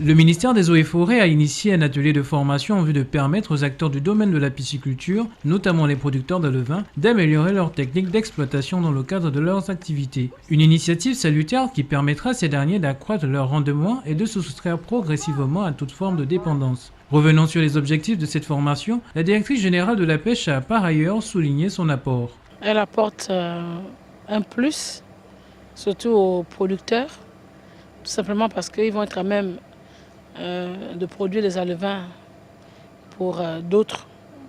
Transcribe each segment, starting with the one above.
Le ministère des Eaux et Forêts a initié un atelier de formation en vue de permettre aux acteurs du domaine de la pisciculture, notamment les producteurs d'alevins, d'améliorer leurs techniques d'exploitation dans le cadre de leurs activités. Une initiative salutaire qui permettra à ces derniers d'accroître leur rendement et de se soustraire progressivement à toute forme de dépendance. Revenant sur les objectifs de cette formation, la directrice générale de la pêche a par ailleurs souligné son apport. Elle apporte un plus, surtout aux producteurs, tout simplement parce qu'ils vont être à même de produire des alevins pour d'autres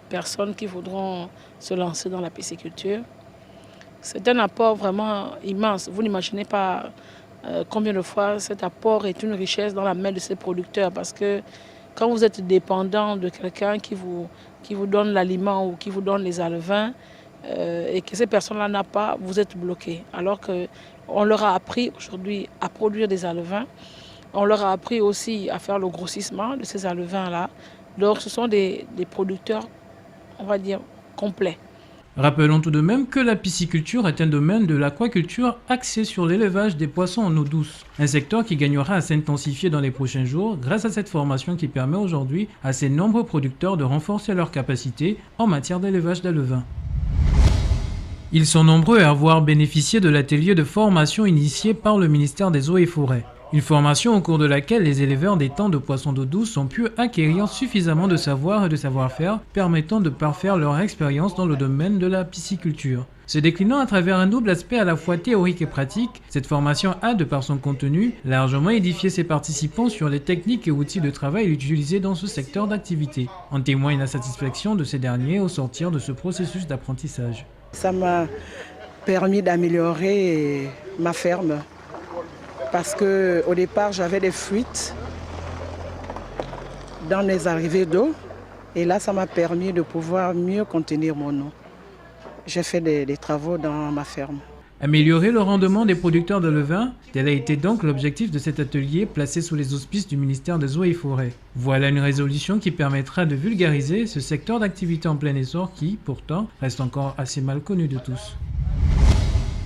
personnes qui voudront se lancer dans la pisciculture. C'est un apport vraiment immense. Vous n'imaginez pas combien de fois cet apport est une richesse dans la main de ces producteurs, parce que quand vous êtes dépendant de quelqu'un qui vous donne l'aliment ou qui vous donne les alevins et que ces personnes-là n'ont pas, vous êtes bloqué. Alors qu'on leur a appris aujourd'hui à produire des alevins. On leur a appris aussi à faire le grossissement de ces alevins-là. Donc ce sont des producteurs, on va dire, complets. Rappelons tout de même que la pisciculture est un domaine de l'aquaculture axé sur l'élevage des poissons en eau douce. Un secteur qui gagnera à s'intensifier dans les prochains jours grâce à cette formation qui permet aujourd'hui à ces nombreux producteurs de renforcer leurs capacités en matière d'élevage d'alevins. Ils sont nombreux à avoir bénéficié de l'atelier de formation initié par le ministère des Eaux et Forêts. Une formation au cours de laquelle les éleveurs des temps de poissons d'eau douce ont pu acquérir suffisamment de savoir et de savoir-faire permettant de parfaire leur expérience dans le domaine de la pisciculture. Se déclinant à travers un double aspect à la fois théorique et pratique, cette formation a, de par son contenu, largement édifié ses participants sur les techniques et outils de travail utilisés dans ce secteur d'activité. En témoigne la satisfaction de ces derniers au sortir de ce processus d'apprentissage. Ça m'a permis d'améliorer ma ferme. Parce qu'au départ, j'avais des fuites dans les arrivées d'eau. Et là, ça m'a permis de pouvoir mieux contenir mon eau. J'ai fait des travaux dans ma ferme. Améliorer le rendement des producteurs d'alevins, tel a été donc l'objectif de cet atelier placé sous les auspices du ministère des Eaux et Forêts. Voilà une résolution qui permettra de vulgariser ce secteur d'activité en plein essor qui, pourtant, reste encore assez mal connu de tous.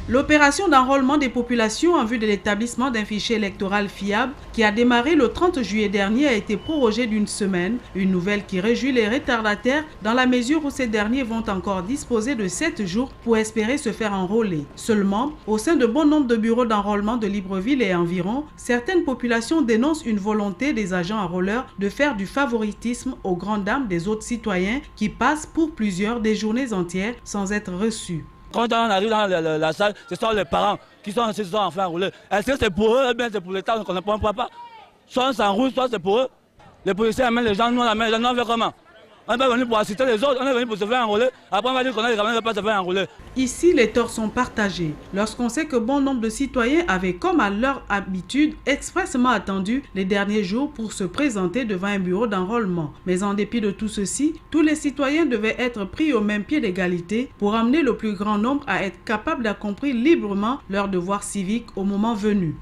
L'opération d'enrôlement des populations en vue de l'établissement d'un fichier électoral fiable qui a démarré le 30 juillet dernier a été prorogée d'une semaine, une nouvelle qui réjouit les retardataires dans la mesure où ces derniers vont encore disposer de 7 jours pour espérer se faire enrôler. Seulement, au sein de bon nombre de bureaux d'enrôlement de Libreville et environ, certaines populations dénoncent une volonté des agents enrôleurs de faire du favoritisme aux grandes dames des autres citoyens qui passent pour plusieurs des journées entières sans être reçus. Quand on arrive dans la salle, ce sont les parents qui sont enfin enrôlés. Est-ce que c'est pour eux ou bien c'est pour l'État? On ne comprend pas. Soit on s'enroule, soit c'est pour eux. Les policiers amènent les gens, nous on amène les gens, nous on fait comment? On n'est pas venu pour assister les autres, on est venu pour se faire enrôler. Après on va dire qu'on a les gamins, on ne va pas se faire enrôler. Ici, les torts sont partagés. Lorsqu'on sait que bon nombre de citoyens avaient, comme à leur habitude, expressément attendu les derniers jours pour se présenter devant un bureau d'enrôlement. Mais en dépit de tout ceci, tous les citoyens devaient être pris au même pied d'égalité pour amener le plus grand nombre à être capables d'accomplir librement leurs devoirs civiques au moment venu.